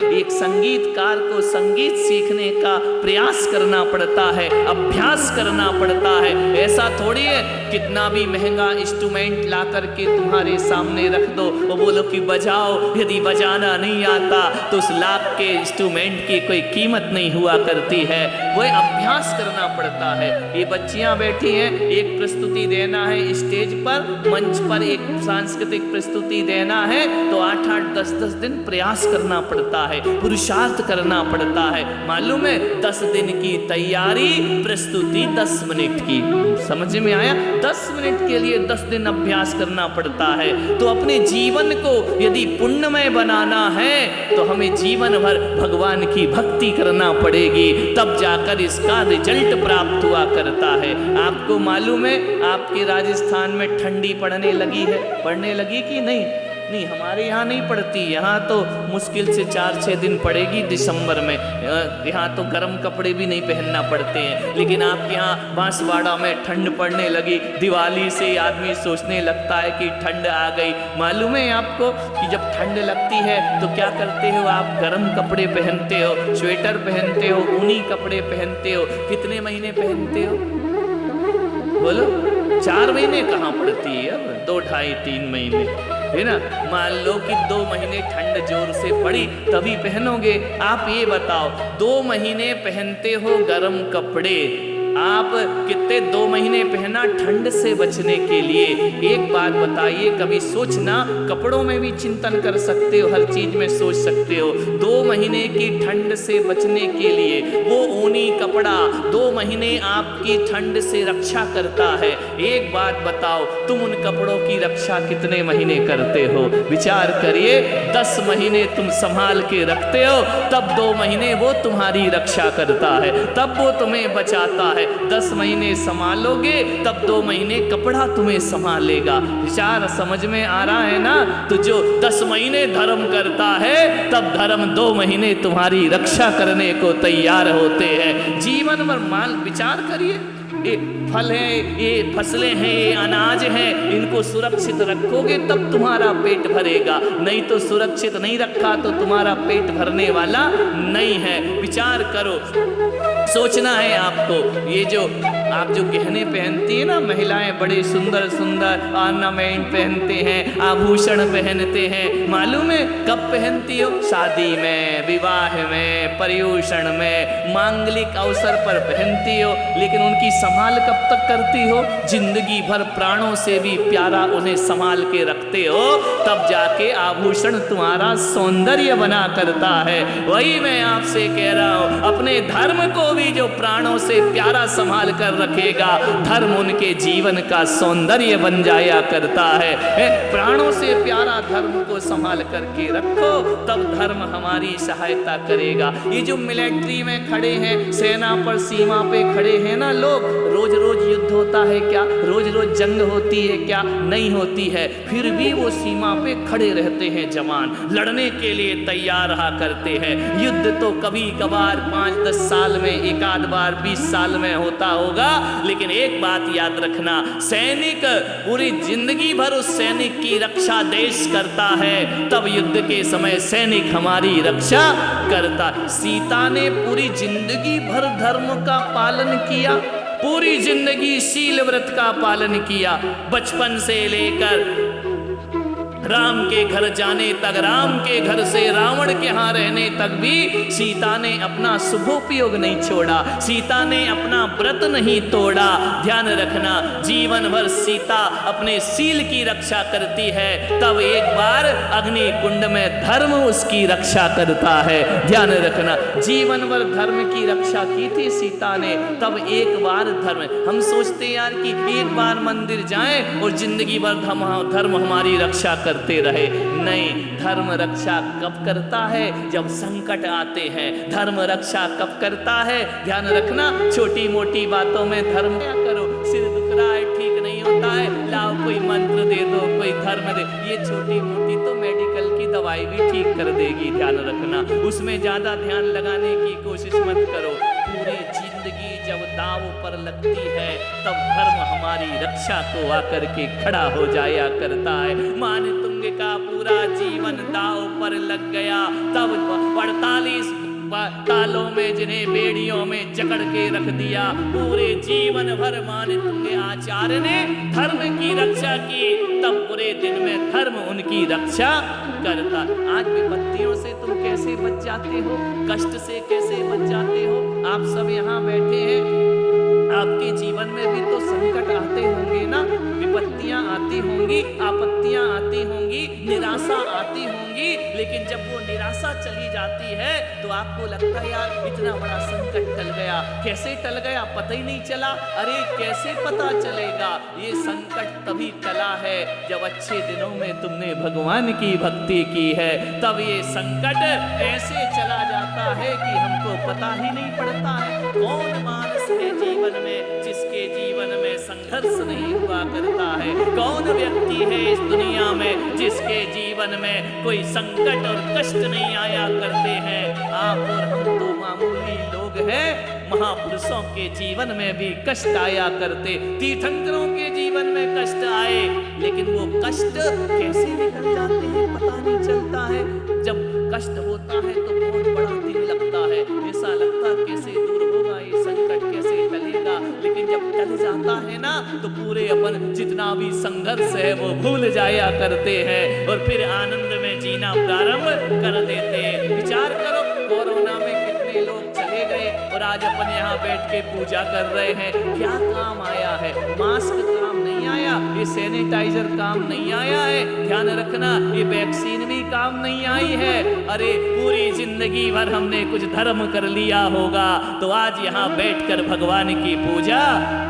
एक संगीतकार को संगीत सीखने का प्रयास करना पड़ता है, अभ्यास करना पड़ता है। ऐसा थोड़ी है कितना भी महंगा इंस्ट्रूमेंट ला करके तुम्हारे सामने रख दो और बोलो कि बजाओ, यदि बजाना नहीं आता तो उस लाख के इंस्ट्रूमेंट की कोई कीमत नहीं हुआ करती है। वह अभ्यास करना पड़ता है। ये बच्चियां बैठी हैं, एक प्रस्तुति देना है स्टेज पर, मंच पर एक सांस्कृतिक प्रस्तुति देना है तो 8-8, 10-10 दिन प्रयास करना पड़ता है, पुरुषार्थ करना पड़ता है। मालूम है 10 दिन की तैयारी, प्रस्तुति 10 मिनट की। समझ में आया? 10 मिनट के लिए 10 दिन अभ्यास करना पड़ता है। तो अपने जीवन को यदि पुण्यमय बनाना है तो हमें जीवन भर भगवान की भक्ति करना पड़ेगी, तब जाकर इसका रिजल्ट प्राप्त हुआ करता है। आपको मालूम है आपके राजस्थान में ठंडी पड़ने लगी है? पड़ने लगी कि नहीं? नहीं, हमारे यहाँ नहीं पड़ती। यहाँ तो मुश्किल से 4-6 दिन पड़ेगी दिसंबर में। यहाँ तो गर्म कपड़े भी नहीं पहनना पड़ते हैं। लेकिन आपके यहाँ बांसवाड़ा में ठंड पड़ने लगी। दिवाली से आदमी सोचने लगता है कि ठंड आ गई। मालूम है आपको कि जब ठंड लगती है तो क्या करते हो आप? गर्म कपड़े पहनते हो, स्वेटर पहनते हो, ऊनी कपड़े पहनते हो। कितने महीने पहनते हो? बोलो। 4 महीने कहाँ पड़ती है अब? 2, 2.5, 3 महीने है ना। मान लो कि 2 महीने ठंड जोर से पड़ी तभी पहनोगे। आप ये बताओ 2 महीने पहनते हो गर्म कपड़े, आप कितने 2 महीने पहना ठंड से बचने के लिए? एक बात बताइए, कभी सोचना, कपड़ों में भी चिंतन कर सकते हो, हर चीज में सोच सकते हो। 2 महीने की ठंड से बचने के लिए वो ऊनी कपड़ा 2 महीने आपकी ठंड से रक्षा करता है। एक बात बताओ, तुम उन कपड़ों की रक्षा कितने महीने करते हो? विचार करिए। 10 महीने तुम संभाल के रखते हो, तब 2 महीने वो तुम्हारी रक्षा करता है, तब वो तुम्हें बचाता है। 10 महीने संभालोगे तब 2 महीने कपड़ा तुम्हें संभालेगा। विचार समझ में आ रहा है ना? तो जो 10 महीने धर्म करता है तब धर्म 2 महीने तुम्हारी रक्षा करने को तैयार होते हैं। जीवन भर मान विचार करिए, ये फल है, ये फसलें हैं, ये अनाज है, इनको सुरक्षित रखोगे तब तुम्हारा पेट भरेगा, नहीं तो सुरक्षित नहीं रखा तो तुम्हारा पेट भरने वाला नहीं है। विचार करो, सोचना है आपको। ये जो आप जो गहने पहनती है ना महिलाएं, बड़े सुंदर सुंदर ऑर्नामेंट पहनते हैं, आभूषण पहनते हैं, मालूम है कब पहनती हो? शादी में, विवाह में, पर्युषण में, मांगलिक अवसर पर पहनती हो। लेकिन उनकी संभाल कब तक करती हो? जिंदगी भर प्राणों से भी प्यारा उन्हें संभाल के रखते हो, तब जाके आभूषण तुम्हारा सौंदर्य बना करता है। वही मैं आपसे कह रहा हूं, अपने धर्म को भी जो प्राणों से प्यारा संभाल कर रखेगा, धर्म उनके जीवन का सौंदर्य बन जाया करता है। प्राणों से प्यारा धर्म को संभाल करके रखो, तब धर्म हमारी सहायता करेगा। ये जो मिलिट्री में खड़े हैं, सेना पर सीमा पे खड़े हैं ना लोग, रोज रोज युद्ध होता है क्या? रोज रोज जंग होती है क्या? नहीं होती है। फिर भी वो सीमा पे खड़े रहते हैं जवान, लड़ने के लिए तैयार रहा करते हैं। युद्ध तो कभी कभार 5-10 साल में, एक आध बार 20 साल में होता होगा, लेकिन एक बात याद रखना, सैनिक पूरी जिंदगी भर उस सैनिक की रक्षा देश करता है, तब युद्ध के समय सैनिक हमारी रक्षा करता। सीता ने पूरी जिंदगी भर धर्म का पालन किया, पूरी जिंदगी शील व्रत का पालन किया, बचपन से लेकर राम के घर जाने तक, राम के घर से रावण के यहाँ रहने तक भी सीता ने अपना शुभोपयोग नहीं छोड़ा, सीता ने अपना व्रत नहीं तोड़ा। ध्यान रखना, जीवन भर सीता अपने शील की रक्षा करती है, तब एक बार अग्नि कुंड में धर्म उसकी रक्षा करता है। ध्यान रखना, जीवन भर धर्म की रक्षा की थी सीता ने, तब एक बार धर्म। हम सोचते यार कि एक बार मंदिर जाएं और जिंदगी भर धर्म हमारी रक्षा करते रहे। नहीं, धर्म रक्षा कब करता है? जब संकट आते हैं। धर्म रक्षा कब करता है? ध्यान रखना, छोटी मोटी बातों में धर्म क्या करो, सिर दुख रहा है, ठीक नहीं होता है, लाओ कोई मंत्र दे दो, कोई धर्म दे, ये छोटी मोटी तो मेडिकल की दवा दवाई भी ठीक कर देगी, ध्यान रखना। उसमें ज्यादा ध्यान लगाने की कोशिश मत करो। पूरी जिंदगी जब दाव पर लगती है तब धर्म हमारी रक्षा को आकर के खड़ा हो जाया करता है। मानतुंग का पूरा जीवन दाव पर लग गया, तब 48 तालों में जिन्हें बेड़ियों में जकड़ के रख दिया, पूरे जीवन भर मानतुंग आचार्य ने धर्म की रक्षा की, तब पूरे दिन में धर्म उनकी रक्षा करता। आज विपत्तियों से तुम कैसे बच जाते हो, कष्ट से कैसे बच जाते हो? आप सब यहाँ बैठे हैं, आपके जीवन में भी तो संकट आते होंगे ना, विपत्तियां आती होंगी, आपत्तियां आती होंगी, निराशा आती होंगी। लेकिन जब वो निराशा चली जाती है तो आपको लगता है यार इतना बड़ा संकट टल गया, कैसे टल गया पता ही नहीं चला। अरे कैसे पता चलेगा? ये संकट तभी टला है जब अच्छे दिनों में तुमने भगवान की भक्ति की है, तब ये संकट ऐसे चला जाता है कि हमको पता ही नहीं पड़ता है। कौन मानस है जीवन में जिसके जीवन में संघर्ष नहीं हुआ करता है? कौन व्यक्ति है इस दुनिया में जिसके जीवन में कोई संकट और कष्ट नहीं आया करते हैं? आप और हम तो मामूली लोग हैं। महापुरुषों के जीवन में भी कष्ट आया करते, तीर्थंकरों के जीवन में कष्ट आए, लेकिन वो कष्ट कैसे निकल जाते हैं पता नहीं चलता है। जब कष्ट होता है तो बहुत बड़ा दिन लगता है, ऐसा लगता कैसे दूर होगा ये संकट, कैसे टलेगा। लेकिन जब टल जाता है ना तो पूरे अपन जितना भी संघर्ष है वो भूल जाया करते हैं और फिर आनंद में जीना प्रारंभ कर देते हैं। विचार करो, कोरोना में कितने लोग चले गए और आज अपन यहाँ बैठ के पूजा कर रहे हैं। क्या काम आया है? मास्क काम नहीं आया, ये सैनिटाइजर काम नहीं आया है, ध्यान रखना ये वैक्सीन भी काम नहीं आई है। अरे पूरी जिंदगी भर हमने कुछ धर्म कर लिया होगा तो आज यहाँ बैठकर भगवान की पूजा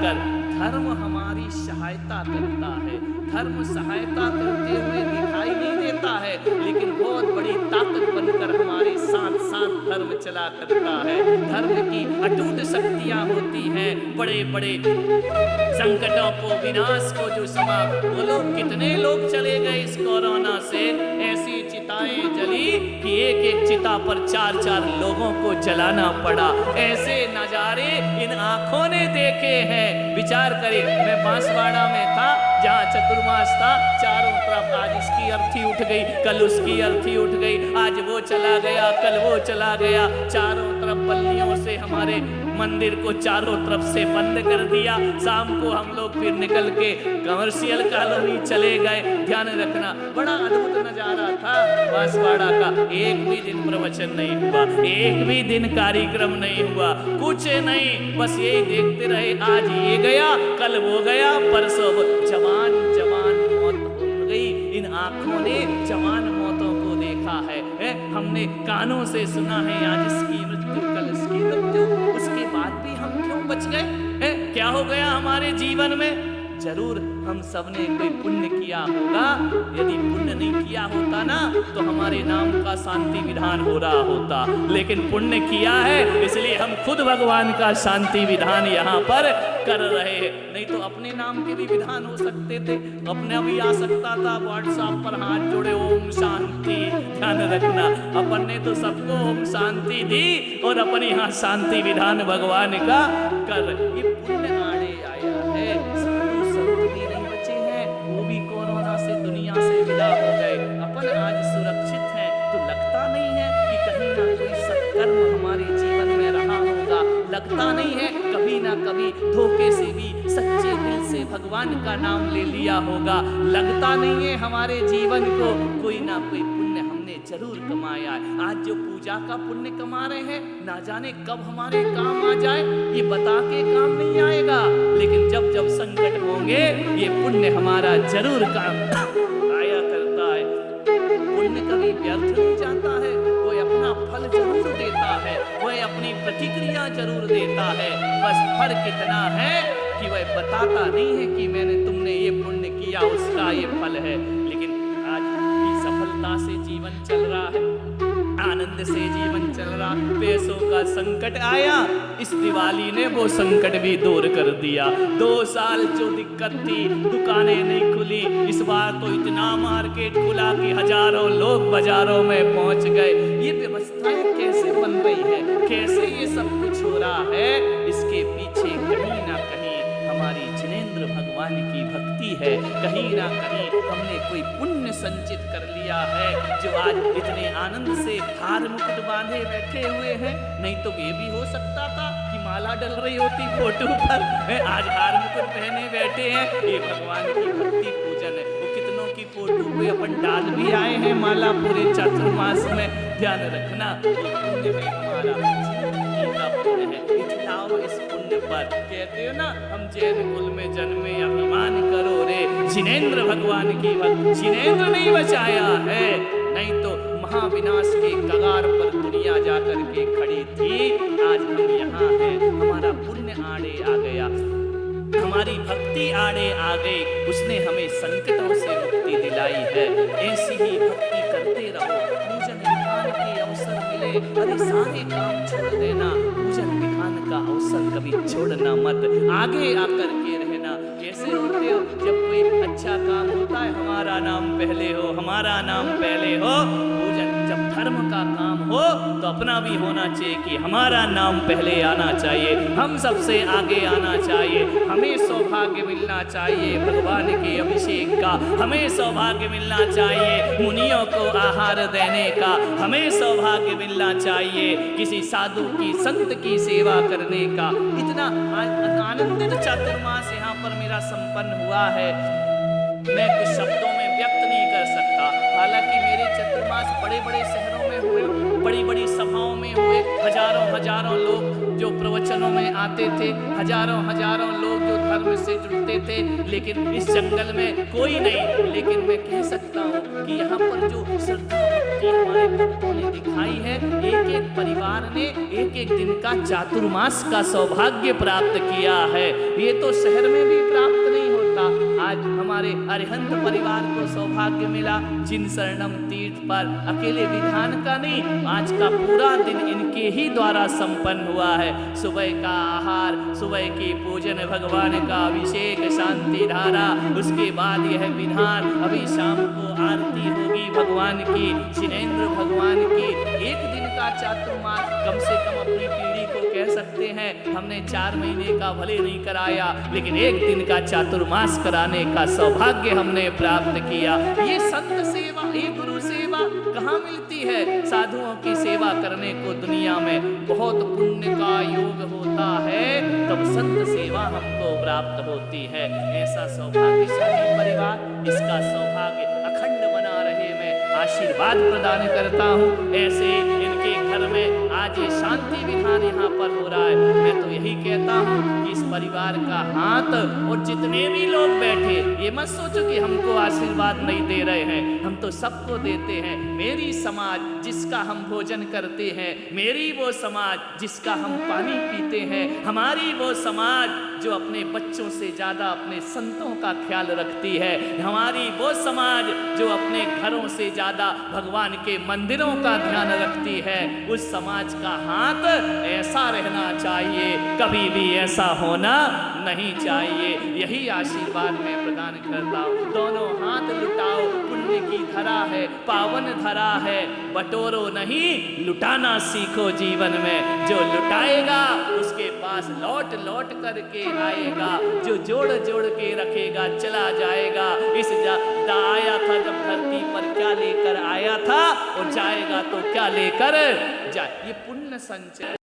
कर। धर्म हमारी सहायता करता है, धर्म सहायता करते हुए दिखाई नहीं देता है, लेकिन बहुत बड़ी ताकत बनकर हमारे साथ साथ धर्म चला करता है। धर्म की अटूट शक्तियां होती हैं, बड़े बड़े संकटों को, विनाश को जो समाप्त। बोलो कितने लोग चले गए इस कोरोना से? ऐसी चिताएं जली कि एक एक चिता पर 4-4 लोगों को जलाना पड़ा। ऐसे नजारे इन आंखों ने देखे हैं। विचार करें, मैं बांसवाड़ा में था जहाँ चतुर्मास था, चारों तरफ आज इसकी अर्थी उठ गई, कल उसकी अर्थी उठ गई, आज वो चला गया, कल वो चला गया। चारों तरफ बल्लियों से हमारे मंदिर को चारों तरफ से बंद कर दिया। शाम को हम लोग फिर निकल के कमर्शियल कॉलोनी चले गए। ध्यान रखना, बड़ा अद्भुत नजारा था बांसवाड़ा का। एक भी दिन प्रवचन नहीं हुआ, एक भी दिन कार्यक्रम नहीं हुआ, कुछ नहीं, बस यही देखते रहे। आज ये गया, कल वो गया, परसों जवान जवान मौत हो गई। इन आंखों ने जवान मौतों को देखा है, हमने कानों से सुना है आज इसकी मृत्यु, कल इसकी मृत्यु, उसके बाद भी हम क्यों बच गए? क्या हो गया हमारे जीवन में? जरूर हम सबने कोई पुण्य किया होगा। यदि पुण्य नहीं किया होता ना तो हमारे नाम का शांति विधान हो रहा होता, लेकिन पुण्य किया है इसलिए हम खुद भगवान का शांति विधान यहाँ पर कर रहे हैं। नहीं तो अपने नाम के भी विधान हो सकते थे, अपने भी आ सकता था व्हाट्सएप पर हाथ जोड़े ओम शांति। ध्यान रखना, अपन ने तो सबको ओम शांति दी और अपन यहाँ शांति विधान भगवान का कर। ये पुण्य आड़े आया है। दुनिया से विदा हो गए, अपन आज सुरक्षित हैं, तो लगता नहीं है कि कहीं ना कोई सत्कर्म हमारे जीवन में रहा होगा। लगता नहीं है कभी ना कभी धोखे से भी सच्चे दिल से भगवान का नाम ले लिया होगा। लगता नहीं है हमारे जीवन को कोई ना कोई पुण्य हमने जरूर कमाया है। आज जो पूजा का पुण्य कमा रहे हैं, ना जाने कब हमारे काम आ जाए, ये बता के काम नहीं आएगा, लेकिन जब जब संकट होंगे ये पुण्य हमारा जरूर काम आया करता है। पुण्य कभी व्यर्थ नहीं जाता है, कोई अपना फल जरूर देता है, वह अपनी प्रतिक्रिया जरूर देता है। बस फर्क इतना है कि वह बताता नहीं है कि मैंने तुमने ये पुण्य किया, उसका ये फल है। लेकिन आज भी सफलता से जीवन चल रहा है, आनंद आनंद से जीवन चल रहा, पैसों का संकट आया, इस दिवाली ने वो संकट भी दूर कर दिया। 2 साल जो दिक्कत थी, दुकानें नहीं खुली, इस बार तो इतना मार्केट खुला कि हजारों लोग बाजारों में पहुंच गए। ये व्यवस्थाएं कैसे बन रही है, कैसे ये सब कुछ हो रहा है, इसके पीछे कहीं ना कहीं हमारी जिनेंद्र भगवान की भक्ति है। कहीं ना कहीं हमने कोई पुण्य संचित कर लिया है, जो आज इतने आनंद से हार मुकुट बांधे बैठे हुए हैं। नहीं तो ये भी हो सकता था कि माला डल रही होती फोटो पर, आज हार मुकुट पहने बैठे हैं। ये भगवान की भक्ति पूजन है। वो कितनों की फोटो पे अपन डाल भी आए हैं माला पूरे चातुर्मास में। ध्यान रखना, पुण्य है हमारा, का पुण्य है। इतलाओ इस पुण्य पर, कहते हो ना, हम जैन कुल में जन्मे अभिमान करो रे, जिनेंद्र भगवान की भक्त जिनेंद्र नहीं बचाया है, नहीं तो महाविनाश के कगार पर दुनिया जाकर के खड़ी थी। आज हम यहाँ हैं, हमारा पुण्य आड़े आ गया, हमारी भक्ति आड़े आ गई, उसने हमें संकटों से मुक्ति दिलाई है। ऐसी ही भक्ति करते रहो, पूजन विधान के अवसर मिले, अरे सारे काम छोड़ देना, पूजन विधान का अवसर कभी छोड़ना मत, आगे आकर के रहना। कैसे होते हो, जब कोई अच्छा काम होता है, हमारा नाम पहले हो, हमारा नाम पहले हो। पूजन जब धर्म का काम हो तो अपना भी होना चाहिए कि हमारा नाम पहले आना चाहिए, हम सबसे आगे आना चाहिए, हमें सौभाग्य मिलना चाहिए भगवान के अभिषेक का, हमें सौभाग्य मिलना चाहिए मुनियों को आहार देने का, हमें सौभाग्य मिलना चाहिए किसी साधु की संत की सेवा करने का। इतना आनंदित चातुर्मास यहाँ पर मेरा संपन्न हुआ है, मैं कुछ शब्दों में व्यक्त नहीं कर सकता। हालांकि मेरे चातुर्मास बड़े बड़े शहरों में हुए, बड़ी बड़ी सभाओं में हुए, हजारों हजारों लोग जो प्रवचनों में आते थे, हजारों हजारों लोग जो धर्म से जुड़ते थे, लेकिन इस जंगल में कोई नहीं। लेकिन मैं कह सकता हूँ कि यहाँ पर जो श्रद्धा भक्ति हमारे भक्तों ने दिखाई है, एक एक परिवार ने एक एक दिन का चातुर्मास का सौभाग्य प्राप्त किया है। ये तो शहर में भी प्राप्त नहीं होता। आज हमारे अरिहंत परिवार को सौभाग्य मिला जिन शरणम तीर्थ पर, अकेले विधान का नहीं, आज का पूरा दिन इनके ही द्वारा संपन्न हुआ है। सुबह का आहार, सुबह की पूजन, भगवान का अभिषेक, शांति धारा, उसके बाद यह विधान, अभी शाम को आरती होगी भगवान की, जिनेंद्र भगवान की। एक दिन का चातुर्मास कम से कम अपनी पीढ़ी को कह सकते हैं हमने 4 महीने का भले नहीं कराया, लेकिन एक दिन का चातुर्मास कराने का सौभाग्य हमने प्राप्त किया। ये संत सेवा, ये गुरु सेवा कहाँ मिलती है? साधुओं की सेवा करने को दुनिया में बहुत पुण्य का योग होता है, तब संत सेवा हमको प्राप्त होती है। ऐसा सौभाग्यशाली परिवार, इसका सौभाग्य अखंड बना रहे, मैं आशीर्वाद प्रदान करता हूँ। ऐसे इनके घर में आज ये शांति विधान यहाँ पर हो रहा है। मैं तो यही कहता हूँ कि इस परिवार का हाथ, और जितने भी लोग बैठे, ये मत सोचो कि हमको आशीर्वाद नहीं दे रहे हैं, हम तो सबको देते हैं। मेरी समाज जिसका हम भोजन करते हैं, मेरी वो समाज जिसका हम पानी पीते हैं, हमारी वो समाज जो अपने बच्चों से ज़्यादा अपने संतों का ख्याल रखती है, हमारी वो समाज जो अपने घरों से ज़्यादा भगवान के मंदिरों का ध्यान रखती है, उस समाज का हाथ ऐसा रहना चाहिए, कभी भी ऐसा होना नहीं चाहिए। यही आशीर्वाद मैं प्रदान करता हूँ। दोनों हाथ लुटाओ, पुण्य की धरा है, पावन धरा है, बटोरो नहीं, लुटाना सीखो जीवन में। जो लुटाएगा उसके पास लौट लौट करके आएगा, जो जोड़ जोड़ के रखेगा चला जाएगा। इस आया था जब धरती पर क्या लेकर आया था, और जाएगा तो क्या लेकर जाए। ये पुण्य संचय